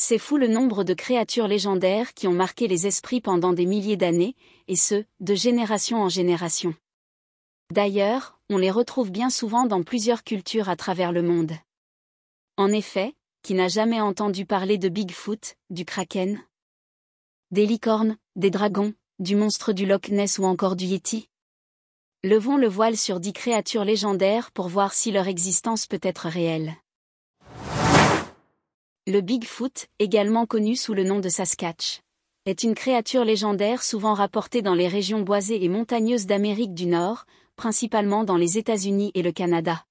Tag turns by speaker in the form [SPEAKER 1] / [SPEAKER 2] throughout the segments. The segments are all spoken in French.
[SPEAKER 1] C'est fou le nombre de créatures légendaires qui ont marqué les esprits pendant des milliers d'années, et ce, de génération en génération. D'ailleurs, on les retrouve bien souvent dans plusieurs cultures à travers le monde. En effet, qui n'a jamais entendu parler de Bigfoot, du Kraken, des licornes, des dragons, du monstre du Loch Ness ou encore du Yéti? Levons le voile sur 10 créatures légendaires pour voir si leur existence peut être réelle. Le Bigfoot, également connu sous le nom de Sasquatch, est une créature légendaire souvent rapportée dans les régions boisées et montagneuses d'Amérique du Nord, principalement dans les États-Unis et le Canada.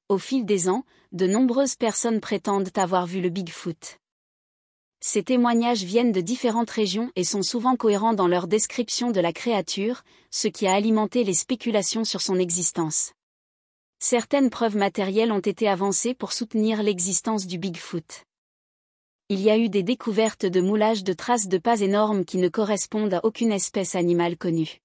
[SPEAKER 1] Au fil des ans, de nombreuses personnes prétendent avoir vu le Bigfoot. Ces témoignages viennent de différentes régions et sont souvent cohérents dans leur description de la créature, ce qui a alimenté les spéculations sur son existence. Certaines preuves matérielles ont été avancées pour soutenir l'existence du Bigfoot. Il y a eu des découvertes de moulages de traces de pas énormes qui ne correspondent à aucune espèce animale connue.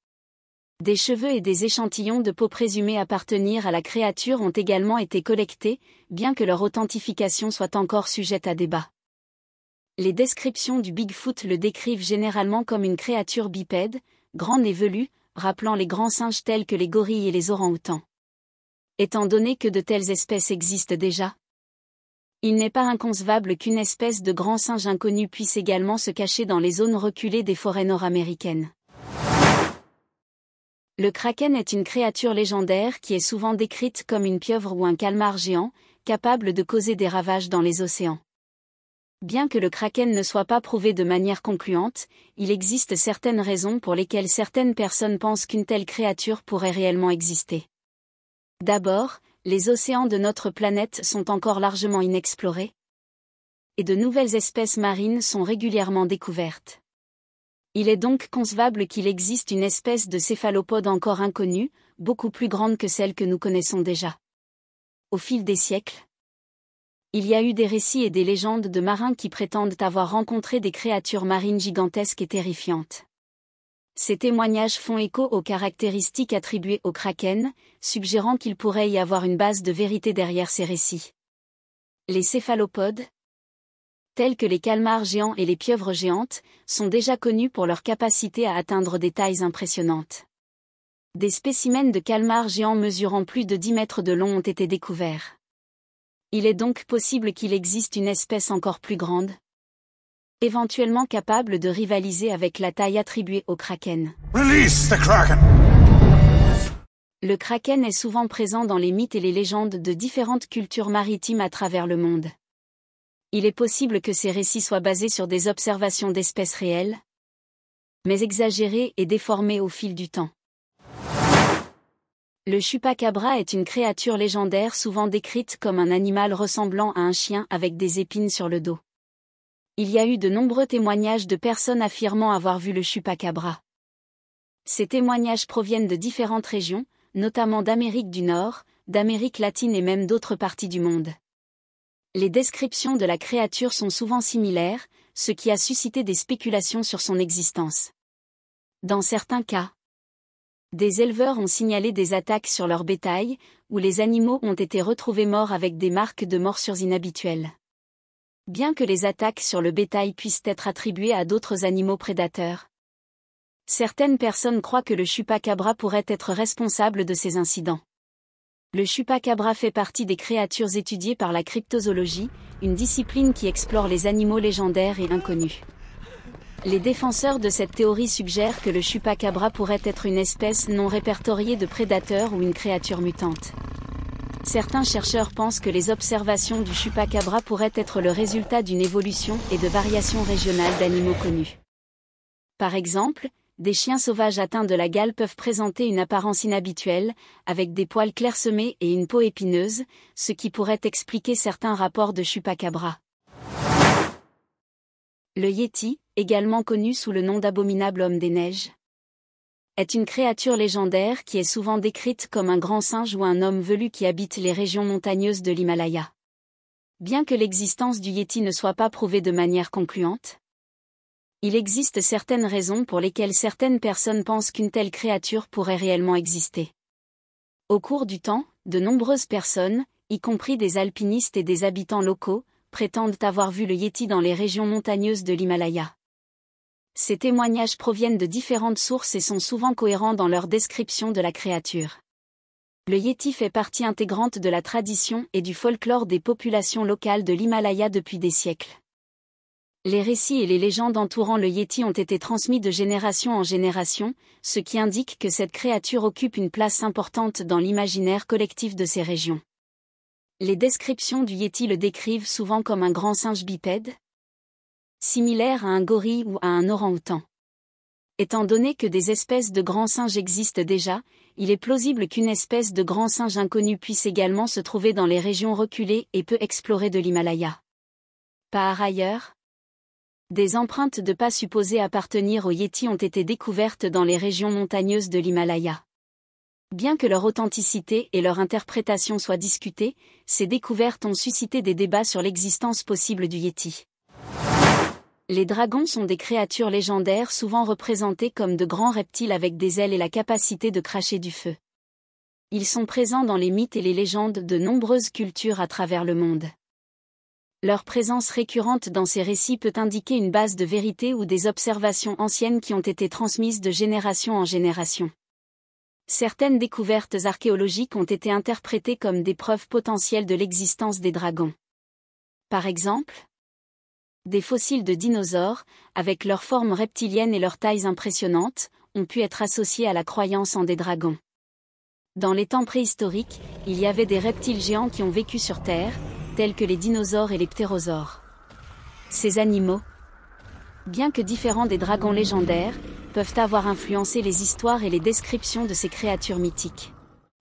[SPEAKER 1] Des cheveux et des échantillons de peau présumés appartenir à la créature ont également été collectés, bien que leur authentification soit encore sujette à débat. Les descriptions du Bigfoot le décrivent généralement comme une créature bipède, grande et velue, rappelant les grands singes tels que les gorilles et les orang-outans. Étant donné que de telles espèces existent déjà, il n'est pas inconcevable qu'une espèce de grand singe inconnu puisse également se cacher dans les zones reculées des forêts nord-américaines. Le kraken est une créature légendaire qui est souvent décrite comme une pieuvre ou un calmar géant, capable de causer des ravages dans les océans. Bien que le kraken ne soit pas prouvé de manière concluante, il existe certaines raisons pour lesquelles certaines personnes pensent qu'une telle créature pourrait réellement exister. D'abord, les océans de notre planète sont encore largement inexplorés, et de nouvelles espèces marines sont régulièrement découvertes. Il est donc concevable qu'il existe une espèce de céphalopode encore inconnue, beaucoup plus grande que celle que nous connaissons déjà. Au fil des siècles, il y a eu des récits et des légendes de marins qui prétendent avoir rencontré des créatures marines gigantesques et terrifiantes. Ces témoignages font écho aux caractéristiques attribuées au kraken, suggérant qu'il pourrait y avoir une base de vérité derrière ces récits. Les céphalopodes, tels que les calmars géants et les pieuvres géantes, sont déjà connus pour leur capacité à atteindre des tailles impressionnantes. Des spécimens de calmars géants mesurant plus de 10 mètres de long ont été découverts. Il est donc possible qu'il existe une espèce encore plus grande, éventuellement capable de rivaliser avec la taille attribuée au kraken.
[SPEAKER 2] Release the Kraken!
[SPEAKER 1] Le kraken est souvent présent dans les mythes et les légendes de différentes cultures maritimes à travers le monde. Il est possible que ces récits soient basés sur des observations d'espèces réelles, mais exagérées et déformées au fil du temps. Le chupacabra est une créature légendaire souvent décrite comme un animal ressemblant à un chien avec des épines sur le dos. Il y a eu de nombreux témoignages de personnes affirmant avoir vu le chupacabra. Ces témoignages proviennent de différentes régions, notamment d'Amérique du Nord, d'Amérique latine et même d'autres parties du monde. Les descriptions de la créature sont souvent similaires, ce qui a suscité des spéculations sur son existence. Dans certains cas, des éleveurs ont signalé des attaques sur leur bétail, où les animaux ont été retrouvés morts avec des marques de morsures inhabituelles. Bien que les attaques sur le bétail puissent être attribuées à d'autres animaux prédateurs, certaines personnes croient que le chupacabra pourrait être responsable de ces incidents. Le chupacabra fait partie des créatures étudiées par la cryptozoologie, une discipline qui explore les animaux légendaires et inconnus. Les défenseurs de cette théorie suggèrent que le chupacabra pourrait être une espèce non répertoriée de prédateurs ou une créature mutante. Certains chercheurs pensent que les observations du chupacabra pourraient être le résultat d'une évolution et de variations régionales d'animaux connus. Par exemple, des chiens sauvages atteints de la gale peuvent présenter une apparence inhabituelle, avec des poils clairsemés et une peau épineuse, ce qui pourrait expliquer certains rapports de chupacabra. Le Yéti, également connu sous le nom d'abominable homme des neiges, est une créature légendaire qui est souvent décrite comme un grand singe ou un homme velu qui habite les régions montagneuses de l'Himalaya. Bien que l'existence du Yéti ne soit pas prouvée de manière concluante, il existe certaines raisons pour lesquelles certaines personnes pensent qu'une telle créature pourrait réellement exister. Au cours du temps, de nombreuses personnes, y compris des alpinistes et des habitants locaux, prétendent avoir vu le Yéti dans les régions montagneuses de l'Himalaya. Ces témoignages proviennent de différentes sources et sont souvent cohérents dans leur description de la créature. Le Yéti fait partie intégrante de la tradition et du folklore des populations locales de l'Himalaya depuis des siècles. Les récits et les légendes entourant le Yéti ont été transmis de génération en génération, ce qui indique que cette créature occupe une place importante dans l'imaginaire collectif de ces régions. Les descriptions du Yéti le décrivent souvent comme un grand singe bipède, similaire à un gorille ou à un orang-outan. Étant donné que des espèces de grands singes existent déjà, il est plausible qu'une espèce de grand singe inconnu puisse également se trouver dans les régions reculées et peu explorées de l'Himalaya. Par ailleurs, des empreintes de pas supposées appartenir au Yéti ont été découvertes dans les régions montagneuses de l'Himalaya. Bien que leur authenticité et leur interprétation soient discutées, ces découvertes ont suscité des débats sur l'existence possible du Yéti. Les dragons sont des créatures légendaires souvent représentées comme de grands reptiles avec des ailes et la capacité de cracher du feu. Ils sont présents dans les mythes et les légendes de nombreuses cultures à travers le monde. Leur présence récurrente dans ces récits peut indiquer une base de vérité ou des observations anciennes qui ont été transmises de génération en génération. Certaines découvertes archéologiques ont été interprétées comme des preuves potentielles de l'existence des dragons. Par exemple, des fossiles de dinosaures, avec leur forme reptilienne et leurs tailles impressionnantes, ont pu être associés à la croyance en des dragons. Dans les temps préhistoriques, il y avait des reptiles géants qui ont vécu sur Terre, tels que les dinosaures et les ptérosaures. Ces animaux, bien que différents des dragons légendaires, peuvent avoir influencé les histoires et les descriptions de ces créatures mythiques.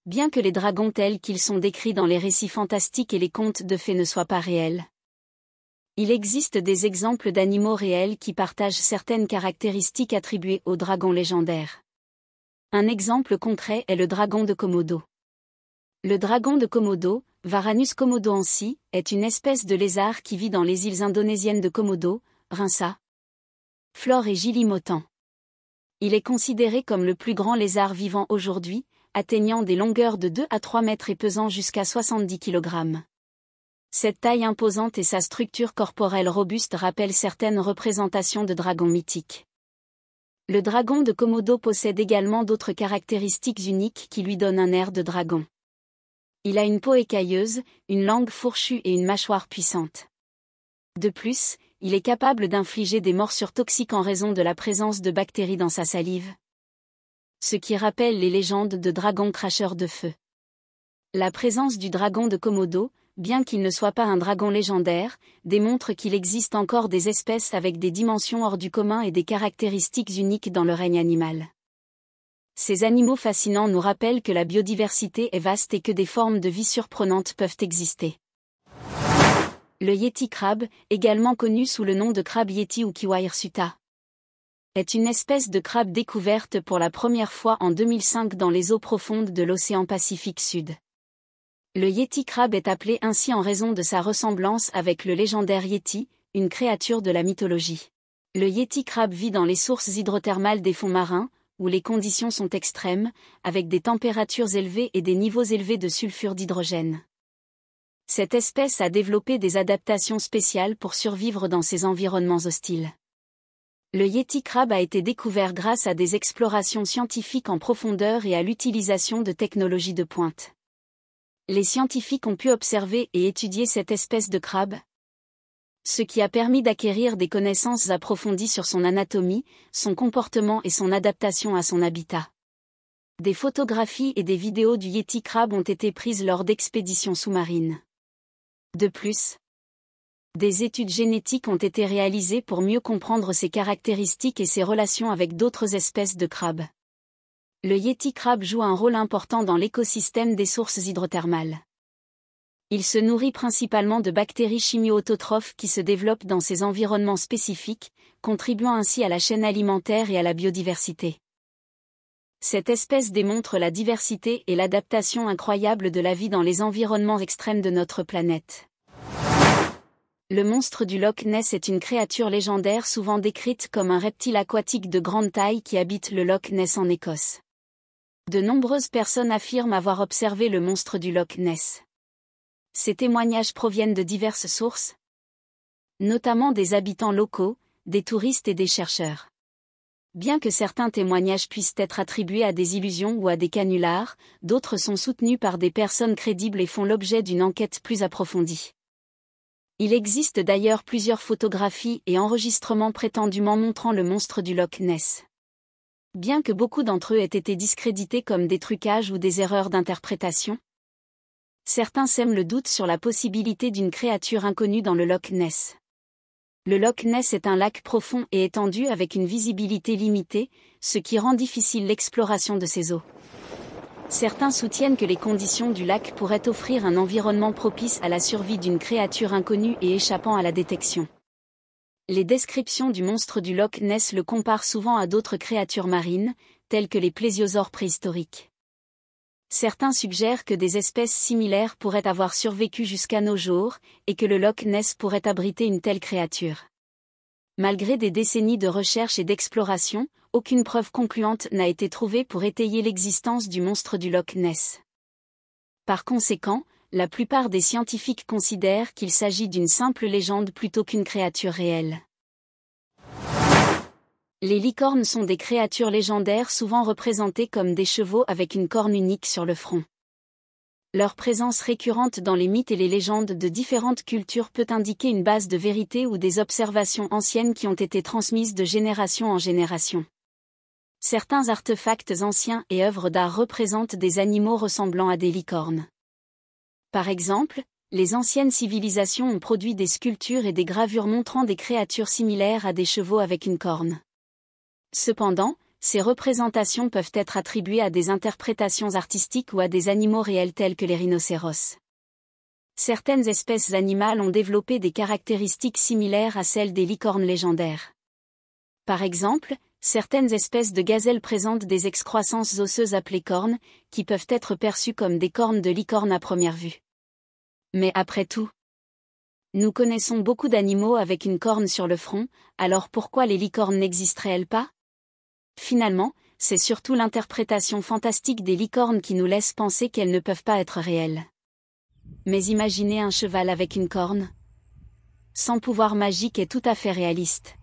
[SPEAKER 1] Bien que les dragons tels qu'ils sont décrits dans les récits fantastiques et les contes de fées ne soient pas réels, il existe des exemples d'animaux réels qui partagent certaines caractéristiques attribuées aux dragons légendaires. Un exemple concret est le dragon de Komodo. Le dragon de Komodo, Varanus komodoensis, est une espèce de lézard qui vit dans les îles indonésiennes de Komodo, Rinsa, Flore et Gili Motan. Il est considéré comme le plus grand lézard vivant aujourd'hui, atteignant des longueurs de 2 à 3 mètres et pesant jusqu'à 70 kg. Cette taille imposante et sa structure corporelle robuste rappellent certaines représentations de dragons mythiques. Le dragon de Komodo possède également d'autres caractéristiques uniques qui lui donnent un air de dragon. Il a une peau écailleuse, une langue fourchue et une mâchoire puissante. De plus, il est capable d'infliger des morsures toxiques en raison de la présence de bactéries dans sa salive, ce qui rappelle les légendes de dragons cracheurs de feu. La présence du dragon de Komodo, bien qu'il ne soit pas un dragon légendaire, démontre qu'il existe encore des espèces avec des dimensions hors du commun et des caractéristiques uniques dans le règne animal. Ces animaux fascinants nous rappellent que la biodiversité est vaste et que des formes de vie surprenantes peuvent exister. Le Yéti crabe, également connu sous le nom de crabe Yéti ou Kiwa hirsuta, est une espèce de crabe découverte pour la première fois en 2005 dans les eaux profondes de l'océan Pacifique Sud. Le Yéti crabe est appelé ainsi en raison de sa ressemblance avec le légendaire Yéti, une créature de la mythologie. Le Yéti crabe vit dans les sources hydrothermales des fonds marins, où les conditions sont extrêmes, avec des températures élevées et des niveaux élevés de sulfure d'hydrogène. Cette espèce a développé des adaptations spéciales pour survivre dans ces environnements hostiles. Le Yéti crabe a été découvert grâce à des explorations scientifiques en profondeur et à l'utilisation de technologies de pointe. Les scientifiques ont pu observer et étudier cette espèce de crabe, ce qui a permis d'acquérir des connaissances approfondies sur son anatomie, son comportement et son adaptation à son habitat. Des photographies et des vidéos du Yéti crabe ont été prises lors d'expéditions sous-marines. De plus, des études génétiques ont été réalisées pour mieux comprendre ses caractéristiques et ses relations avec d'autres espèces de crabes. Le Yéti crabe joue un rôle important dans l'écosystème des sources hydrothermales. Il se nourrit principalement de bactéries chimio-autotrophes qui se développent dans ces environnements spécifiques, contribuant ainsi à la chaîne alimentaire et à la biodiversité. Cette espèce démontre la diversité et l'adaptation incroyable de la vie dans les environnements extrêmes de notre planète. Le monstre du Loch Ness est une créature légendaire souvent décrite comme un reptile aquatique de grande taille qui habite le Loch Ness en Écosse. De nombreuses personnes affirment avoir observé le monstre du Loch Ness. Ces témoignages proviennent de diverses sources, notamment des habitants locaux, des touristes et des chercheurs. Bien que certains témoignages puissent être attribués à des illusions ou à des canulars, d'autres sont soutenus par des personnes crédibles et font l'objet d'une enquête plus approfondie. Il existe d'ailleurs plusieurs photographies et enregistrements prétendument montrant le monstre du Loch Ness. Bien que beaucoup d'entre eux aient été discrédités comme des trucages ou des erreurs d'interprétation, certains sèment le doute sur la possibilité d'une créature inconnue dans le Loch Ness. Le Loch Ness est un lac profond et étendu avec une visibilité limitée, ce qui rend difficile l'exploration de ses eaux. Certains soutiennent que les conditions du lac pourraient offrir un environnement propice à la survie d'une créature inconnue et échappant à la détection. Les descriptions du monstre du Loch Ness le comparent souvent à d'autres créatures marines, telles que les plésiosaures préhistoriques. Certains suggèrent que des espèces similaires pourraient avoir survécu jusqu'à nos jours, et que le Loch Ness pourrait abriter une telle créature. Malgré des décennies de recherche et d'exploration, aucune preuve concluante n'a été trouvée pour étayer l'existence du monstre du Loch Ness. Par conséquent, la plupart des scientifiques considèrent qu'il s'agit d'une simple légende plutôt qu'une créature réelle. Les licornes sont des créatures légendaires souvent représentées comme des chevaux avec une corne unique sur le front. Leur présence récurrente dans les mythes et les légendes de différentes cultures peut indiquer une base de vérité ou des observations anciennes qui ont été transmises de génération en génération. Certains artefacts anciens et œuvres d'art représentent des animaux ressemblant à des licornes. Par exemple, les anciennes civilisations ont produit des sculptures et des gravures montrant des créatures similaires à des chevaux avec une corne. Cependant, ces représentations peuvent être attribuées à des interprétations artistiques ou à des animaux réels tels que les rhinocéros. Certaines espèces animales ont développé des caractéristiques similaires à celles des licornes légendaires. Par exemple, certaines espèces de gazelles présentent des excroissances osseuses appelées cornes, qui peuvent être perçues comme des cornes de licorne à première vue. Mais après tout, nous connaissons beaucoup d'animaux avec une corne sur le front, alors pourquoi les licornes n'existeraient-elles pas ? Finalement, c'est surtout l'interprétation fantastique des licornes qui nous laisse penser qu'elles ne peuvent pas être réelles. Mais imaginez un cheval avec une corne. Son pouvoir magique est tout à fait réaliste.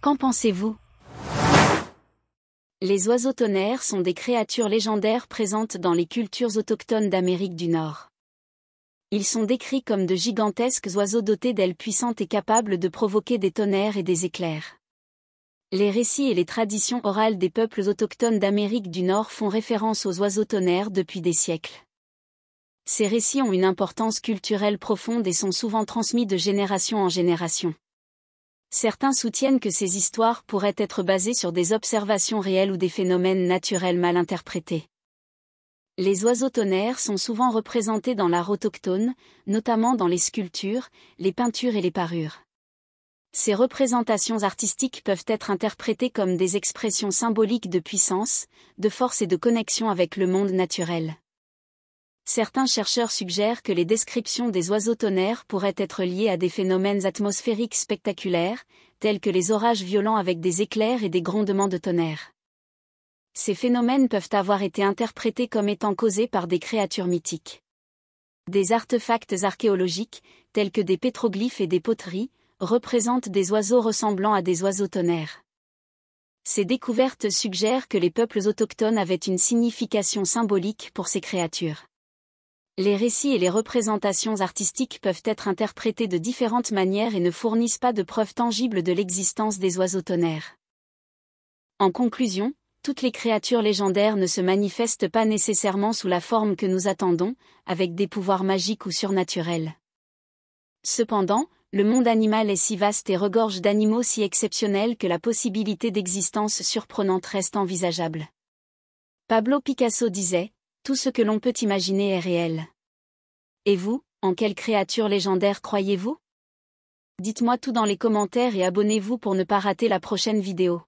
[SPEAKER 1] Qu'en pensez-vous ? Les oiseaux tonnerres sont des créatures légendaires présentes dans les cultures autochtones d'Amérique du Nord. Ils sont décrits comme de gigantesques oiseaux dotés d'ailes puissantes et capables de provoquer des tonnerres et des éclairs. Les récits et les traditions orales des peuples autochtones d'Amérique du Nord font référence aux oiseaux tonnerres depuis des siècles. Ces récits ont une importance culturelle profonde et sont souvent transmis de génération en génération. Certains soutiennent que ces histoires pourraient être basées sur des observations réelles ou des phénomènes naturels mal interprétés. Les oiseaux tonnerres sont souvent représentés dans l'art autochtone, notamment dans les sculptures, les peintures et les parures. Ces représentations artistiques peuvent être interprétées comme des expressions symboliques de puissance, de force et de connexion avec le monde naturel. Certains chercheurs suggèrent que les descriptions des oiseaux tonnerres pourraient être liées à des phénomènes atmosphériques spectaculaires, tels que les orages violents avec des éclairs et des grondements de tonnerre. Ces phénomènes peuvent avoir été interprétés comme étant causés par des créatures mythiques. Des artefacts archéologiques, tels que des pétroglyphes et des poteries, représentent des oiseaux ressemblant à des oiseaux tonnerres. Ces découvertes suggèrent que les peuples autochtones avaient une signification symbolique pour ces créatures. Les récits et les représentations artistiques peuvent être interprétés de différentes manières et ne fournissent pas de preuves tangibles de l'existence des oiseaux tonnerres. En conclusion, toutes les créatures légendaires ne se manifestent pas nécessairement sous la forme que nous attendons, avec des pouvoirs magiques ou surnaturels. Cependant, le monde animal est si vaste et regorge d'animaux si exceptionnels que la possibilité d'existence surprenante reste envisageable. Pablo Picasso disait « Tout ce que l'on peut imaginer est réel ». Et vous, en quelle créature légendaire croyez-vous ? Dites-moi tout dans les commentaires et abonnez-vous pour ne pas rater la prochaine vidéo.